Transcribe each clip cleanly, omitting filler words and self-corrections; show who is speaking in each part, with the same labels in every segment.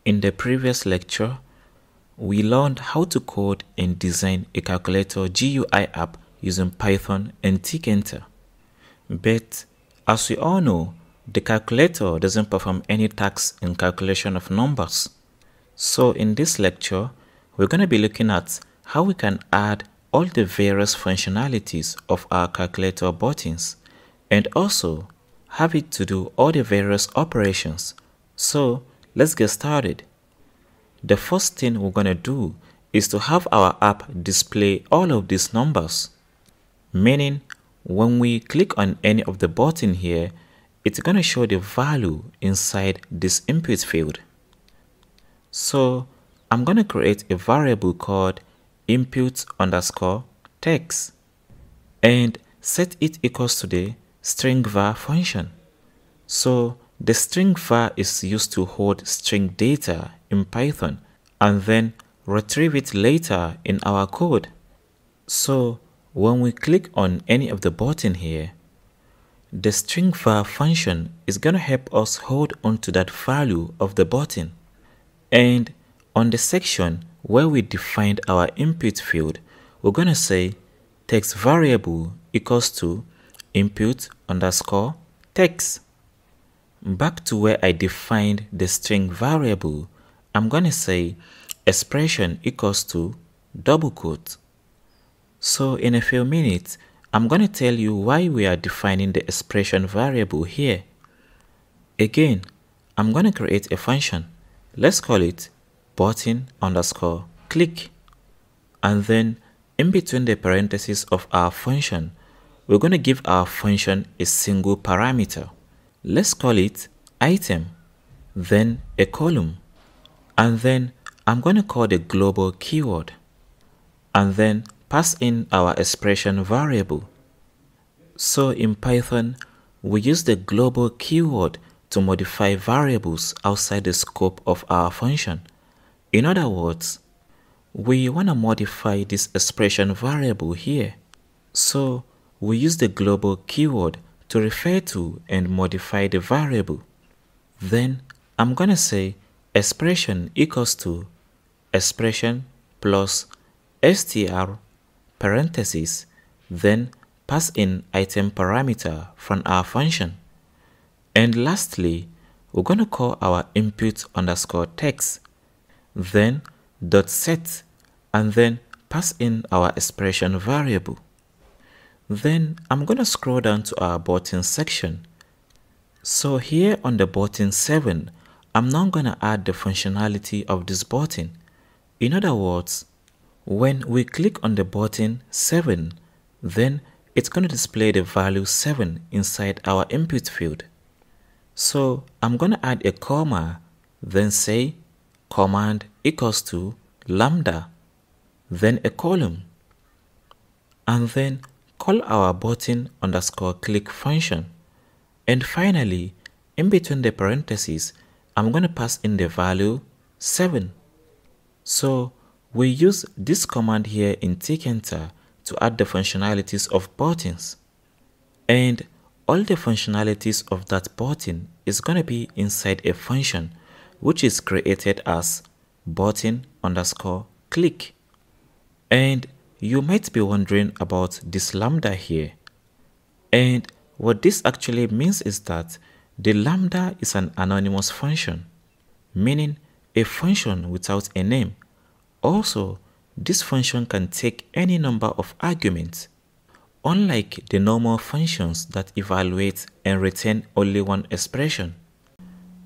Speaker 1: In the previous lecture, we learned how to code and design a calculator GUI app using Python and Tkinter. But as we all know, the calculator doesn't perform any tasks in calculation of numbers. So in this lecture, we're going to be looking at how we can add all the various functionalities of our calculator buttons and also have it to do all the various operations. So let's get started. The first thing we're going to do is to have our app display all of these numbers. Meaning, when we click on any of the button here, it's going to show the value inside this input field. So I'm going to create a variable called input_text and set it equals to the string var function. So the string var is used to hold string data in Python and then retrieve it later in our code. So when we click on any of the button here, the string var function is going to help us hold on to that value of the button. And on the section where we defined our input field, we're going to say text variable equals to input_text. Back to where I defined the string variable, I'm going to say expression equals to double quote. So in a few minutes, I'm going to tell you why we are defining the expression variable here. Again, I'm going to create a function. Let's call it button_click. And then in between the parentheses of our function, we're going to give our function a single parameter. Let's call it item, then a column. And then I'm going to call the global keyword. And then pass in our expression variable. So in Python, we use the global keyword to modify variables outside the scope of our function. In other words, we want to modify this expression variable here. So we use the global keyword to refer to and modify the variable. Then I'm going to say expression equals to expression plus str parentheses, then pass in item parameter from our function. And lastly, we're going to call our input_text, then .set, and then pass in our expression variable. Then I'm going to scroll down to our button section. So here on the button 7, I'm now going to add the functionality of this button. In other words, when we click on the button 7, then it's going to display the value 7 inside our input field. So I'm going to add a comma, then say command equals to lambda, then a column, and then call our button_click function. And finally, in between the parentheses, I'm going to pass in the value 7. So we use this command here in Tkinter to add the functionalities of buttons. And all the functionalities of that button is going to be inside a function which is created as button_click. And you might be wondering about this lambda here. And what this actually means is that the lambda is an anonymous function, meaning a function without a name. Also, this function can take any number of arguments, unlike the normal functions that evaluate and return only one expression.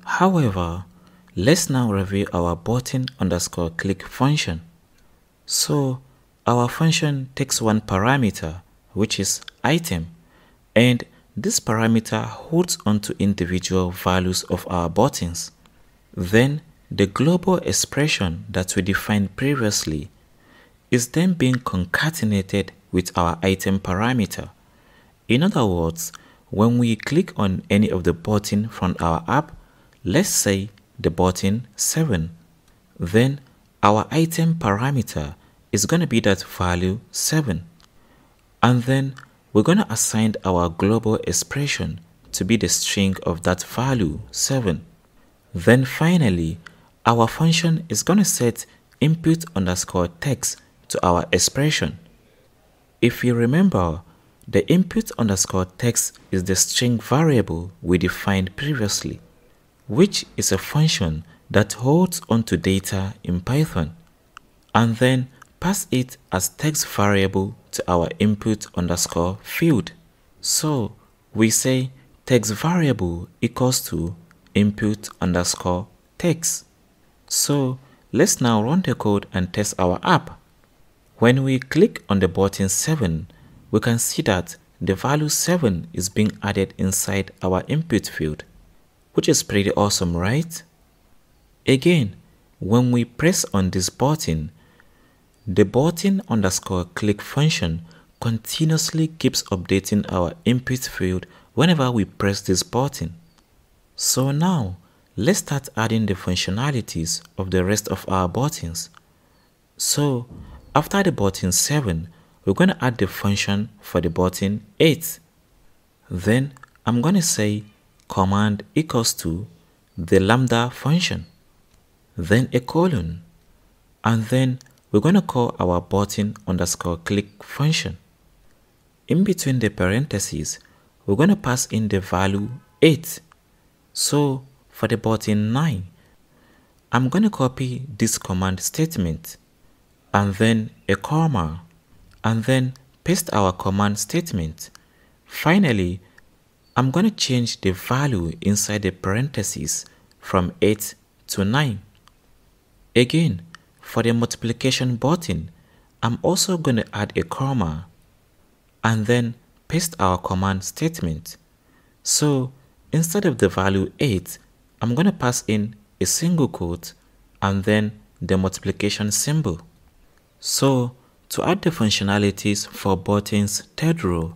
Speaker 1: However, let's now review our button_click function. So our function takes one parameter, which is item, and this parameter holds onto individual values of our buttons. Then the global expression that we defined previously is then being concatenated with our item parameter. In other words, when we click on any of the button from our app, let's say the button 7, then our item parameter is going to be that value 7. And then we're going to assign our global expression to be the string of that value 7. Then finally, our function is going to set input underscore text to our expression. If you remember, the input underscore text is the string variable we defined previously, which is a function that holds onto data in Python and then pass it as text variable to our input underscore field. So we say text variable equals to input underscore text. So let's now run the code and test our app. When we click on the button 7, we can see that the value 7 is being added inside our input field, which is pretty awesome, right? Again, when we press on this button, the button underscore click function continuously keeps updating our input field whenever we press this button. So now, let's start adding the functionalities of the rest of our buttons. So, after the button 7, we're going to add the function for the button 8. Then, I'm going to say command equals to the lambda function, then a colon, and then we're going to call our button underscore click function. In between the parentheses, we're going to pass in the value 8. So for the button 9, I'm going to copy this command statement and then a comma and then paste our command statement. Finally, I'm going to change the value inside the parentheses from 8 to 9. Again, for the multiplication button, I'm also going to add a comma and then paste our command statement. So instead of the value 8, I'm going to pass in a single quote and then the multiplication symbol. So to add the functionalities for button's third row,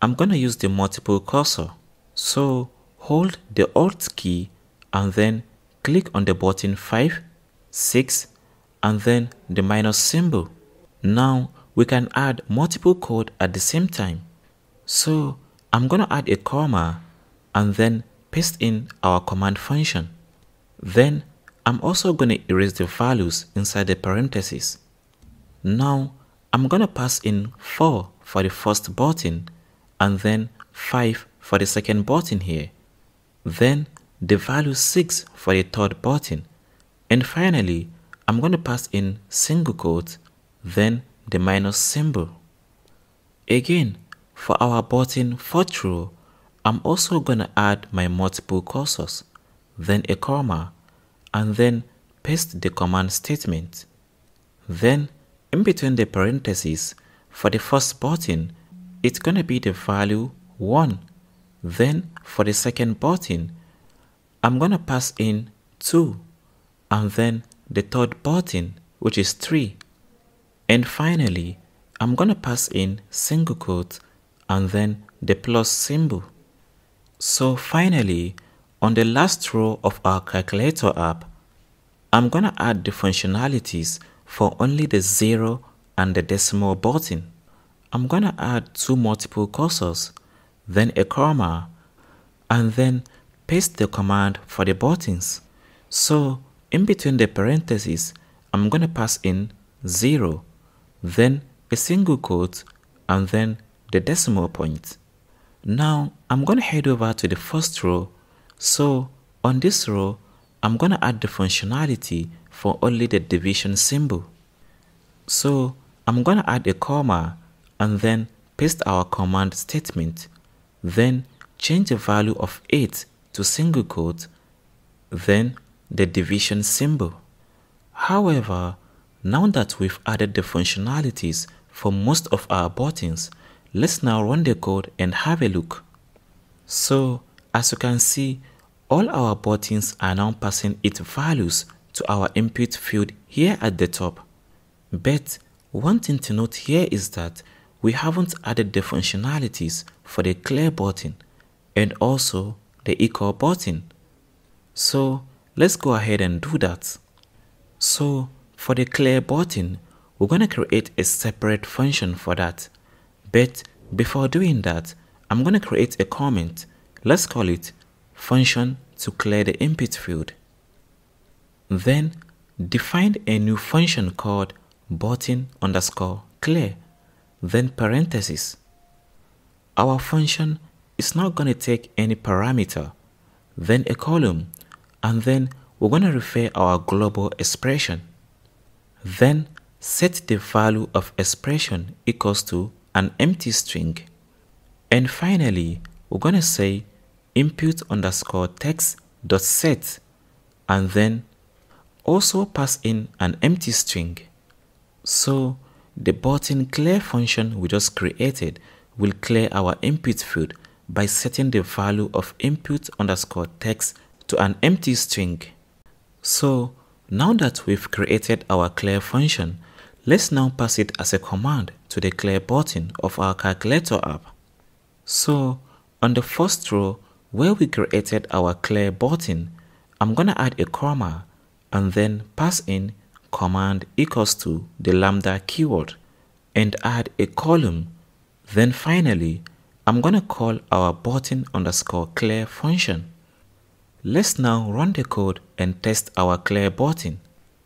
Speaker 1: I'm going to use the multiple cursor. So hold the Alt key and then click on the button 5, 6, and then the minus symbol. Now we can add multiple code at the same time. So I'm going to add a comma and then paste in our command function. Then I'm also going to erase the values inside the parentheses. Now I'm going to pass in 4 for the first button and then 5 for the second button here. Then the value 6 for the third button. And finally, I'm going to pass in single quote, then the minus symbol. Again, for our button fourth row, I'm also going to add my multiple cursors, then a comma, and then paste the command statement. Then, in between the parentheses, for the first button, it's going to be the value 1. Then, for the second button, I'm going to pass in 2, and then the third button, which is 3. And finally, I'm going to pass in single quote and then the plus symbol. So finally, on the last row of our calculator app, I'm going to add the functionalities for only the 0 and the decimal button. I'm going to add 2 multiple cursors, then a comma, and then paste the command for the buttons. So in between the parentheses, I'm going to pass in 0, then a single quote, and then the decimal point. Now I'm going to head over to the first row. So on this row, I'm going to add the functionality for only the division symbol. So I'm going to add a comma and then paste our command statement. Then change the value of 8 to single quote, then the division symbol. However, now that we've added the functionalities for most of our buttons, let's now run the code and have a look. So, as you can see, all our buttons are now passing its values to our input field here at the top. But one thing to note here is that we haven't added the functionalities for the clear button and also the equal button. So let's go ahead and do that. So for the clear button, we're going to create a separate function for that. But before doing that, I'm going to create a comment. Let's call it function to clear the input field. Then define a new function called button_clear, then parentheses. Our function is not going to take any parameter, then a column, and then we're going to refer our global expression. Then set the value of expression equals to an empty string. And finally, we're going to say input_text.set, and then also pass in an empty string. So the button clear function we just created will clear our input field by setting the value of input_text to an empty string. So now that we've created our clear function, let's now pass it as a command to the clear button of our calculator app. So on the first row where we created our clear button, I'm gonna add a comma and then pass in command equals to the lambda keyword and add a column. Then finally, I'm gonna call our button_clear function. Let's now run the code and test our clear button.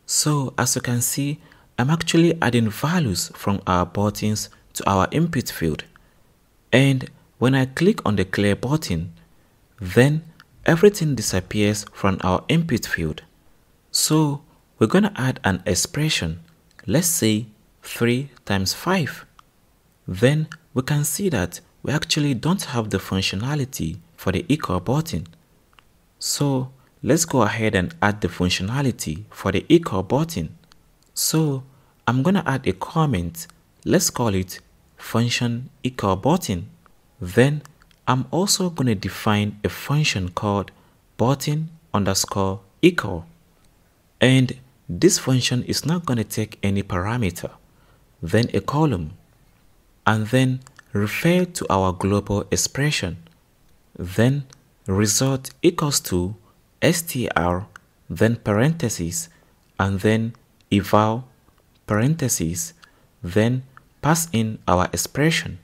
Speaker 1: So as you can see, I'm actually adding values from our buttons to our input field. And when I click on the clear button, then everything disappears from our input field. So we're going to add an expression, let's say 3 times 5. Then we can see that we actually don't have the functionality for the equal button. So let's go ahead and add the functionality for the equal button. So I'm going to add a comment, let's call it function equal button. Then I'm also going to define a function called button_equal. And this function is not going to take any parameter, then a column, and then refer to our global expression. Then result equals to str, then parentheses, and then eval parentheses, then pass in our expression.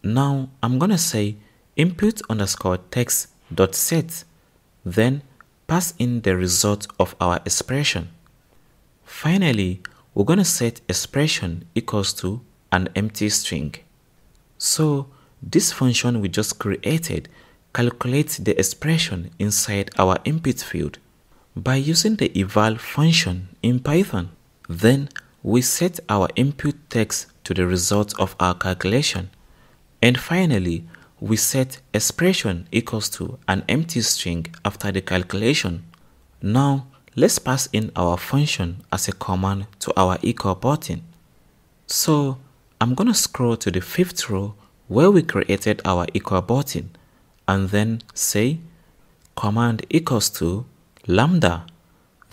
Speaker 1: Now I'm gonna say input_text.set, then pass in the result of our expression. Finally, we're gonna set expression equals to an empty string. So this function we just created calculates the expression inside our input field by using the eval function in Python. Then we set our input text to the result of our calculation. And finally, we set expression equals to an empty string after the calculation. Now, let's pass in our function as a command to our equal button. So, I'm going to scroll to the 5th row where we created our equal button and then say command equals to lambda,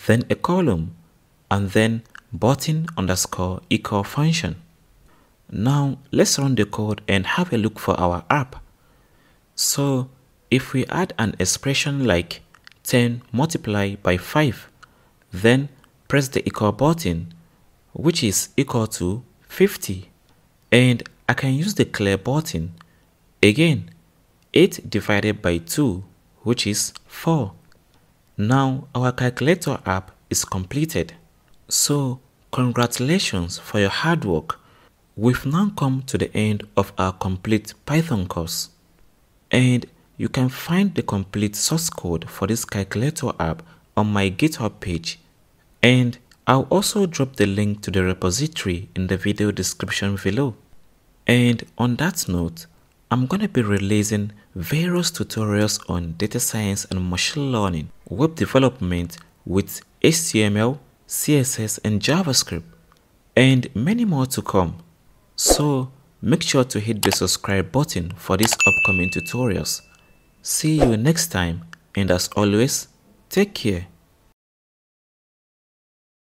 Speaker 1: then a column, and then button_equal function. Now let's run the code and have a look for our app. So if we add an expression like 10 multiplied by 5, then press the equal button, which is equal to 50. And I can use the clear button. Again, 8 divided by 2, which is 4. Now our calculator app is completed. So congratulations for your hard work. We've now come to the end of our complete Python course. And you can find the complete source code for this calculator app on my GitHub page. And I'll also drop the link to the repository in the video description below. And on that note, I'm going to be releasing various tutorials on data science and machine learning, web development with HTML, CSS and JavaScript, and many more to come. So make sure to hit the subscribe button for these upcoming tutorials. See you next time, and as always, take care.